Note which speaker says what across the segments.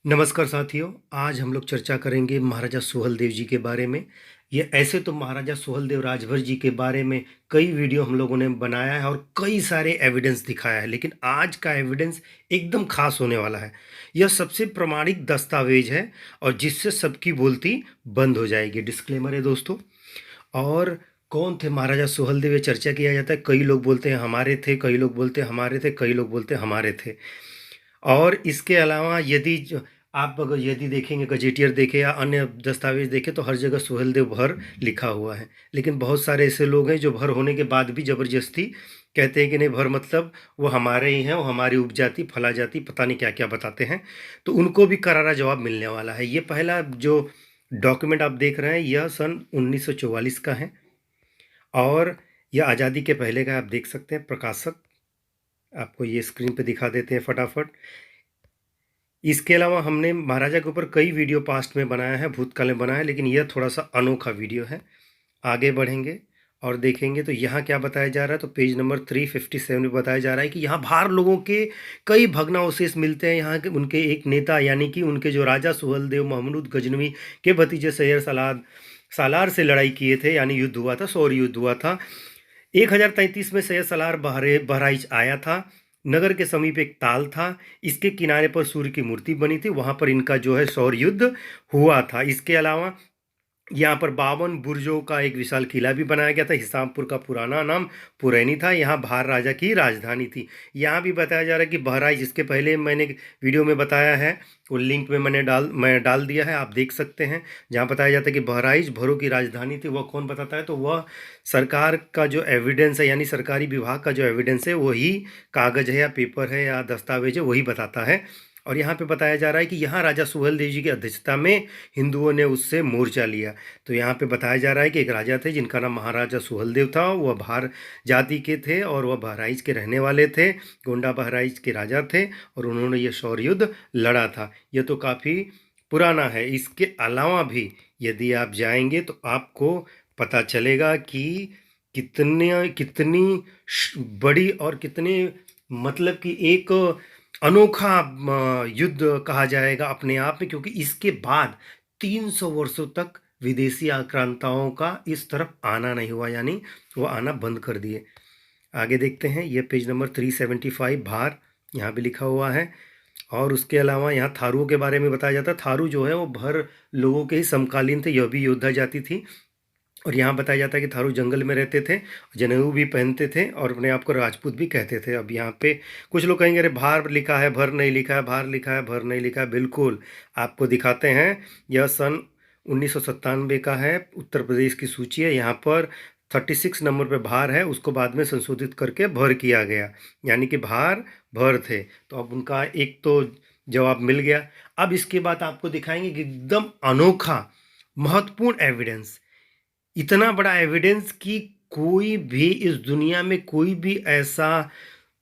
Speaker 1: नमस्कार साथियों। आज हम लोग चर्चा करेंगे महाराजा सुहेलदेव जी के बारे में। ये ऐसे तो महाराजा सुहेलदेव राजभर जी के बारे में कई वीडियो हम लोगों ने बनाया है और कई सारे एविडेंस दिखाया है, लेकिन आज का एविडेंस एकदम खास होने वाला है। यह सबसे प्रमाणिक दस्तावेज है और जिससे सबकी बोलती बंद हो जाएगी। डिस्क्लेमर है दोस्तों। और कौन थे महाराजा सुहेलदेव, ये चर्चा किया जाता है। कई लोग बोलते हैं हमारे थे, कई लोग बोलते हैं हमारे थे, कई लोग बोलते हैं हमारे थे। और इसके अलावा आप अगर यदि देखेंगे, गजेटियर देखें या अन्य दस्तावेज देखें, तो हर जगह सुहेलदेव भर लिखा हुआ है। लेकिन बहुत सारे ऐसे लोग हैं जो भर होने के बाद भी ज़बरदस्ती कहते हैं कि नहीं, भर मतलब वो हमारे ही हैं, वो हमारी उपजाति फला जाति, पता नहीं क्या क्या बताते हैं। तो उनको भी करारा जवाब मिलने वाला है। ये पहला जो डॉक्यूमेंट आप देख रहे हैं यह सन 1944 का है और यह आज़ादी के पहले का है। आप देख सकते हैं, प्रकाशक आपको ये स्क्रीन पे दिखा देते हैं फटाफट। इसके अलावा हमने महाराजा के ऊपर कई वीडियो पास्ट में बनाया है, भूतकाल में बनाया है, लेकिन यह थोड़ा सा अनोखा वीडियो है। आगे बढ़ेंगे और देखेंगे तो यहाँ क्या बताया जा रहा है। तो पेज नंबर 357 में बताया जा रहा है कि यहाँ भार लोगों के कई भग्नावशेष मिलते हैं। यहाँ के उनके एक नेता यानी कि उनके जो राजा सुहेलदेव महमूद गजनवी के भतीजे सैयद सालार से लड़ाई किए थे, यानी युद्ध हुआ था, सौर युद्ध हुआ था। 1033 में सैयद सालार बहराइच आया था। नगर के समीप एक ताल था, इसके किनारे पर सूर्य की मूर्ति बनी थी, वहां पर इनका जो है सौर युद्ध हुआ था। इसके अलावा यहाँ पर 52 बुर्जों का एक विशाल किला भी बनाया गया था। हिसामपुर का पुराना नाम पुरैनी था। यहाँ भार राजा की राजधानी थी। यहाँ भी बताया जा रहा है कि बहराइच, जिसके पहले मैंने वीडियो में बताया है, वो लिंक में मैं डाल दिया है, आप देख सकते हैं। जहाँ बताया जाता है कि बहराइच भरों की राजधानी थी। वह कौन बताता है? तो वह सरकार का जो एविडेंस है, यानी सरकारी विभाग का जो एविडेंस है, वही कागज़ है या पेपर है या दस्तावेज है, वही बताता है। और यहाँ पे बताया जा रहा है कि यहाँ राजा सुहेलदेव जी की अध्यक्षता में हिंदुओं ने उससे मोर्चा लिया। तो यहाँ पे बताया जा रहा है कि एक राजा थे जिनका नाम महाराजा सुहेलदेव था। वह भार जाति के थे और वह बहराइच के रहने वाले थे, गोंडा बहराइच के राजा थे, और उन्होंने ये शौर्य युद्ध लड़ा था। यह तो काफ़ी पुराना है। इसके अलावा भी यदि आप जाएंगे तो आपको पता चलेगा कि कितनी कितनी बड़ी और कितनी, मतलब कि एक अनोखा युद्ध कहा जाएगा अपने आप में, क्योंकि इसके बाद 300 वर्षों तक विदेशी आक्रांताओं का इस तरफ आना नहीं हुआ, यानी वो आना बंद कर दिए। आगे देखते हैं, ये पेज नंबर 375 भार यहाँ भी लिखा हुआ है। और उसके अलावा यहाँ थारुओं के बारे में बताया जाता है। थारू जो है वो भर लोगों के ही समकालीन थे, यह भी योद्धा जाति थी। और यहाँ बताया जाता है कि थारू जंगल में रहते थे, जनेऊ भी पहनते थे और अपने आप को राजपूत भी कहते थे। अब यहाँ पे कुछ लोग कहेंगे अरे भार लिखा है, भर नहीं लिखा है, भार लिखा है, भर नहीं लिखा है। बिल्कुल आपको दिखाते हैं। यह सन 1997 का है, उत्तर प्रदेश की सूची है। यहाँ पर 36 नंबर पे भार है, उसको बाद में संशोधित करके भर किया गया, यानी कि भार भर थे। तो अब उनका एक तो जवाब मिल गया। अब इसके बाद आपको दिखाएंगे कि एकदम अनोखा महत्वपूर्ण एविडेंस, इतना बड़ा एविडेंस कि कोई भी इस दुनिया में कोई भी ऐसा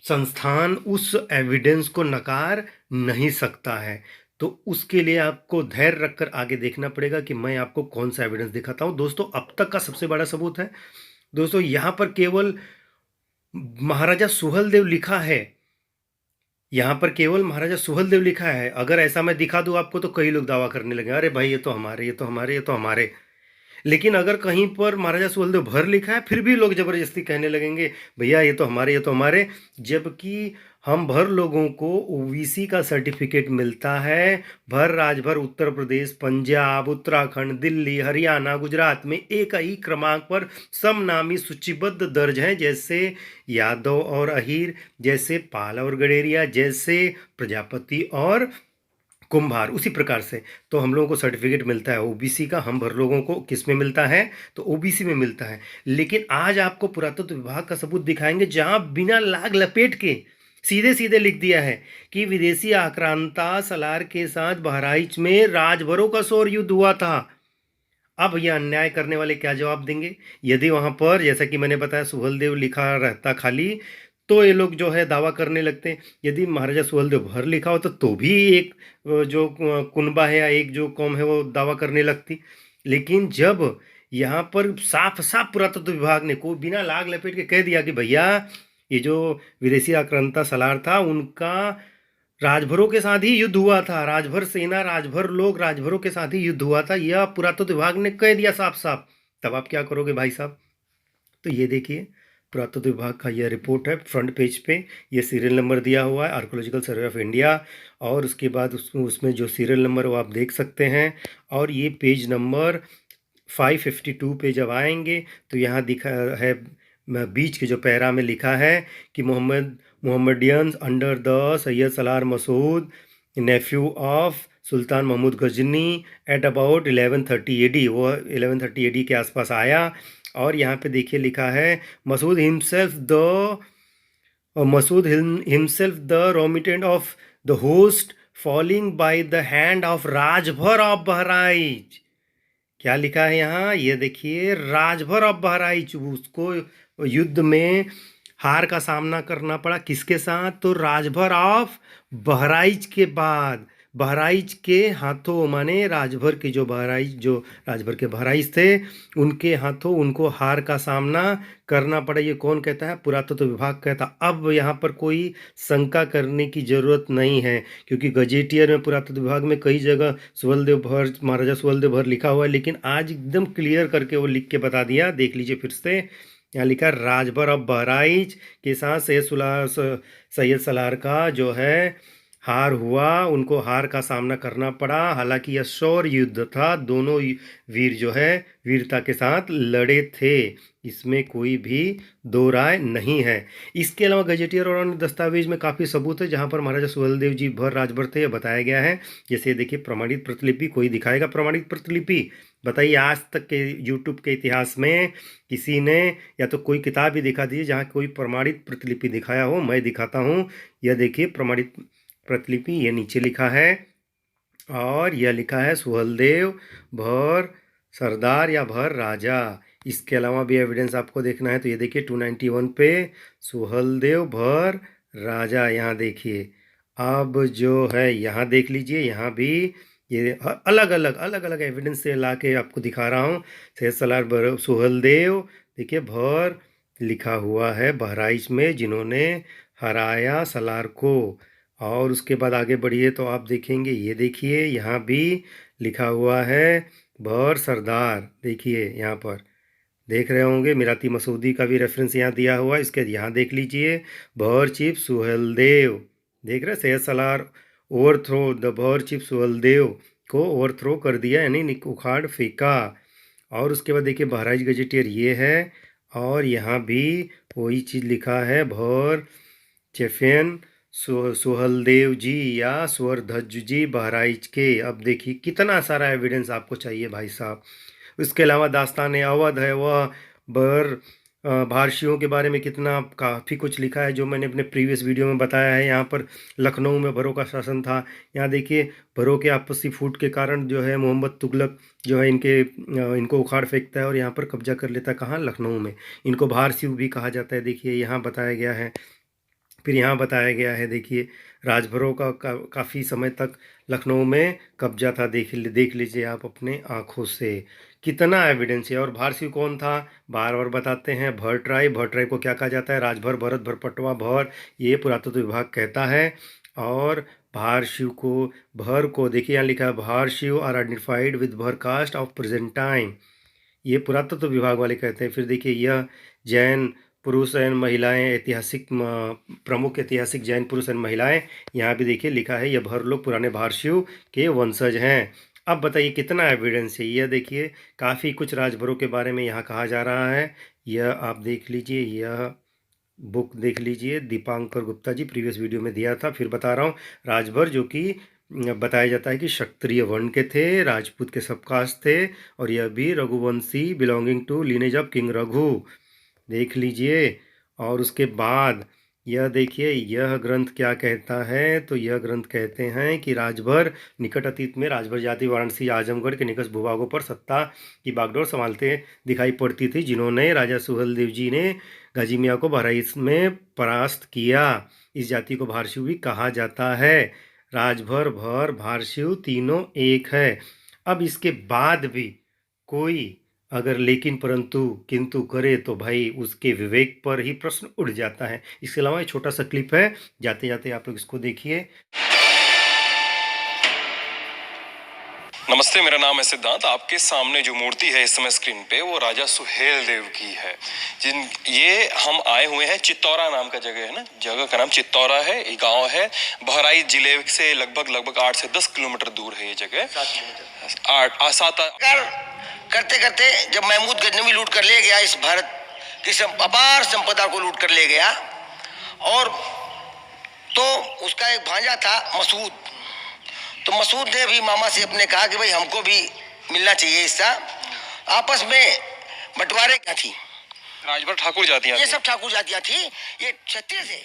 Speaker 1: संस्थान उस एविडेंस को नकार नहीं सकता है। तो उसके लिए आपको धैर्य रखकर आगे देखना पड़ेगा कि मैं आपको कौन सा एविडेंस दिखाता हूं। दोस्तों, अब तक का सबसे बड़ा सबूत है दोस्तों, यहां पर केवल महाराजा सुहेलदेव लिखा है। यहां पर केवल महाराजा सुहेलदेव लिखा है। अगर ऐसा मैं दिखा दूं आपको तो कई लोग दावा करने लगे, अरे भाई ये तो हमारे, ये तो हमारे, ये तो हमारे। लेकिन अगर कहीं पर महाराजा सुहेलदेव भर लिखा है, फिर भी लोग जबरदस्ती कहने लगेंगे भैया ये तो हमारे, ये तो हमारे। जबकि हम भर लोगों को ओबीसी का सर्टिफिकेट मिलता है। भर राजभर उत्तर प्रदेश, पंजाब, उत्तराखंड, दिल्ली, हरियाणा, गुजरात में एक ही क्रमांक पर समनामी सूचीबद्ध दर्ज हैं, जैसे यादव और अहीर, जैसे पाल और गडेरिया, जैसे प्रजापति और कुंभार। उसी प्रकार से तो हम लोगों को सर्टिफिकेट मिलता है ओबीसी का। हम भर लोगों को किस में मिलता है? तो ओबीसी में मिलता है। लेकिन आज आपको पुरातत्व विभाग का सबूत दिखाएंगे, जहां बिना लाग लपेट के सीधे सीधे लिख दिया है कि विदेशी आक्रांता सलार के साथ बहराइच में राजभरों का सौर युद्ध हुआ था। अब यह अन्याय करने वाले क्या जवाब देंगे? यदि वहां पर, जैसा कि मैंने बताया, सुहेलदेव लिखा रहता खाली, तो ये लोग जो है दावा करने लगते हैं। यदि महाराजा सुहेलदेव भर लिखा होता तो भी एक जो कुनबा है या एक जो कौम है वो दावा करने लगती। लेकिन जब यहाँ पर साफ साफ पुरातत्व विभाग ने को बिना लाग लपेट के कह दिया कि भैया ये जो विदेशी आक्रांता सलार था उनका राजभरों के साथ ही युद्ध हुआ था। राजभर सेना, राजभर लोग, राजभरों के साथ ही युद्ध हुआ था, यह पुरातत्व विभाग ने कह दिया साफ साफ। तब आप क्या करोगे भाई साहब? तो ये देखिए, पुरातत्व विभाग का यह रिपोर्ट है, फ्रंट पेज पे ये सीरियल नंबर दिया हुआ है, आर्कोलॉजिकल सर्वे ऑफ इंडिया। और उसके बाद उसमें जो सीरियल नंबर वो आप देख सकते हैं। और ये पेज नंबर 552 पे जब आएंगे तो यहाँ दिखा है, बीच के जो पैरा में लिखा है कि Mohammedans under the Sayyid Salar Masud, nephew of Sultan Mahmud Ghazni, at about 1130 AD, वो 1130 AD के आसपास आया। और यहाँ पे देखिए लिखा है, Masud himself the remittent of the host falling by the hand of Rajbhar of Bahraich. क्या लिखा है यहाँ? ये देखिए, राजभर ऑफ बहराइच, उसको युद्ध में हार का सामना करना पड़ा। किसके साथ? तो राजभर ऑफ बहराइच के बाद, बहराइच के हाथों, माने राजभर के जो बहराइच, जो राजभर के बहराइच थे, उनके हाथों उनको हार का सामना करना पड़ा। ये कौन कहता है? पुरातत्व विभाग कहता। अब यहाँ पर कोई शंका करने की जरूरत नहीं है, क्योंकि गजेटियर में, पुरातत्व विभाग में कई जगह सुहलदेव भर, महाराजा सुहलदेव भर लिखा हुआ है, लेकिन आज एकदम क्लियर करके वो लिख के बता दिया। देख लीजिए फिर से, यहाँ लिखा है, राजभर ऑफ बहराइच के साथ सैयद सलार का जो है हार हुआ, उनको हार का सामना करना पड़ा। हालांकि यह शौर्य युद्ध था, दोनों वीर जो है वीरता के साथ लड़े थे, इसमें कोई भी दो राय नहीं है। इसके अलावा गजेटियर और अन्य दस्तावेज में काफ़ी सबूत है जहां पर महाराजा सुहेलदेव जी भर राजभर थे, यह बताया गया है। जैसे देखिए, प्रमाणित प्रतिलिपि, कोई दिखाएगा प्रमाणित प्रतिलिपि? बताइए, आज तक के यूट्यूब के इतिहास में किसी ने, या तो कोई किताब ही दिखा दीजिए जहाँ कोई प्रमाणित प्रतिलिपि दिखाया हो। मैं दिखाता हूँ। यह देखिए प्रमाणित प्रतिलिपि, ये नीचे लिखा है, और यह लिखा है सुहेलदेव भर सरदार या भर राजा। इसके अलावा भी एविडेंस आपको देखना है तो ये देखिए 291 पे सुहेलदेव भर राजा, यहाँ देखिए। अब जो है यहाँ देख लीजिए, यहाँ भी ये अलग अलग एविडेंस से ला के आपको दिखा रहा हूँ। सैयद सलार सुहेलदेव देखिए भर लिखा हुआ है बहराइच में, जिन्होंने हराया सलार को। और उसके बाद आगे बढ़िए तो आप देखेंगे, ये देखिए यहाँ भी लिखा हुआ है भर सरदार। देखिए यहाँ पर देख रहे होंगे, मिराती मसूदी का भी रेफरेंस यहाँ दिया हुआ है। इसके यहाँ देख लीजिए, भर चीफ सुहेलदेव, देख रहे, सैयद सलार ओवरथ्रो द भर चीफ सुहेलदेव को ओवरथ्रो कर दिया, यानी उखाड़ फेंका। और उसके बाद देखिए बहराइच गजेटियर ये है, और यहाँ भी वही चीज़ लिखा है, भर चेफेन सुहेलदेव जी या स्वर्धज जी बहराइच के। अब देखिए कितना सारा एविडेंस आपको चाहिए भाई साहब। इसके अलावा दास्तान अवध है, वह बर भारशियों के बारे में कितना काफ़ी कुछ लिखा है, जो मैंने अपने प्रीवियस वीडियो में बताया है। यहाँ पर लखनऊ में भरों का शासन था। यहाँ देखिए, भरों के आपसी फूट के कारण जो है मोहम्मद तुगलक जो है इनको उखाड़ फेंकता है और यहाँ पर कब्जा कर लेता है। कहाँ? लखनऊ में। इनको भारशिव भी कहा जाता है, देखिए यहाँ बताया गया है। फिर यहाँ बताया गया है, देखिए राजभरों का काफ़ी समय तक लखनऊ में कब्जा था। देख लीजिए आप अपने आँखों से, कितना एविडेंस है। और भारसिंह कौन था? बार बार बताते हैं, भर ट्राइब। भर ट्राइब को क्या कहा जाता है? राजभर, भरत, भरपटवा, भर, ये पुरातत्व विभाग कहता है। और भारशिव को, भर को देखिए यहाँ लिखा है, भारशिव आर आइडेंटिफाइड विद भर कास्ट ऑफ प्रेजेंट टाइम, ये पुरातत्व विभाग वाले कहते हैं। फिर देखिए, यह जैन पुरुष एवं महिलाएं, ऐतिहासिक प्रमुख ऐतिहासिक जैन पुरुष एवं महिलाएं, यहाँ भी देखिए लिखा है, यह भर लोग पुराने भारशिव के वंशज हैं। अब बताइए कितना एविडेंस है। यह देखिए, काफ़ी कुछ राजभरों के बारे में यहाँ कहा जा रहा है। यह आप देख लीजिए, यह बुक देख लीजिए, दीपांकर गुप्ता जी, प्रीवियस वीडियो में दिया था। फिर बता रहा हूँ, राजभर जो कि बताया जाता है कि क्षत्रिय वर्ण के थे, राजपूत के सबकास्ट थे, और यह भी Raghuvanshi, belonging to lineage of king Raghu, देख लीजिए। और उसके बाद यह देखिए, यह ग्रंथ क्या कहता है? तो यह ग्रंथ कहते हैं कि राजभर निकट अतीत में राजभर जाति वाराणसी आजमगढ़ के निकट भूभागों पर सत्ता की बागडोर संभालते दिखाई पड़ती थी, जिन्होंने राजा सुहेलदेव जी ने गाजी मियाँ को बहराइच में परास्त किया। इस जाति को भारशिव भी कहा जाता है। राजभर, भर, भारशिव तीनों एक है। अब इसके बाद भी कोई अगर लेकिन परंतु किंतु करे तो भाई उसके विवेक पर ही प्रश्न उठ जाता है। इसके अलावा ये छोटा सा क्लिप है, जाते जाते आप लोग इसको देखिए।
Speaker 2: नमस्ते, मेरा नाम है सिद्धांत। आपके सामने जो मूर्ति है इस समय स्क्रीन पे वो राजा सुहेल देव की है। ये हम आए हुए हैं चित्तौरा नाम का जगह है ना, जगह का नाम चित्तौरा है। ये गांव है, बहराइच जिले से लगभग 8 से 10 किलोमीटर दूर है ये जगह। 7
Speaker 3: करते करते जब महमूद गजनवी लूट कर ले गया, इस भारत की अपार संपदा को लूट कर ले गया, और तो उसका एक भांजा था मसूद। तो मसूद ने भी मामा से अपने कहा कि भाई हमको भी मिलना चाहिए हिस्सा। आपस में बंटवारे क्या थी,
Speaker 2: राजभर ठाकुर जातियां
Speaker 3: ये
Speaker 2: थी।
Speaker 3: सब ठाकुर जातियां थी। ये क्षत्रिय थे,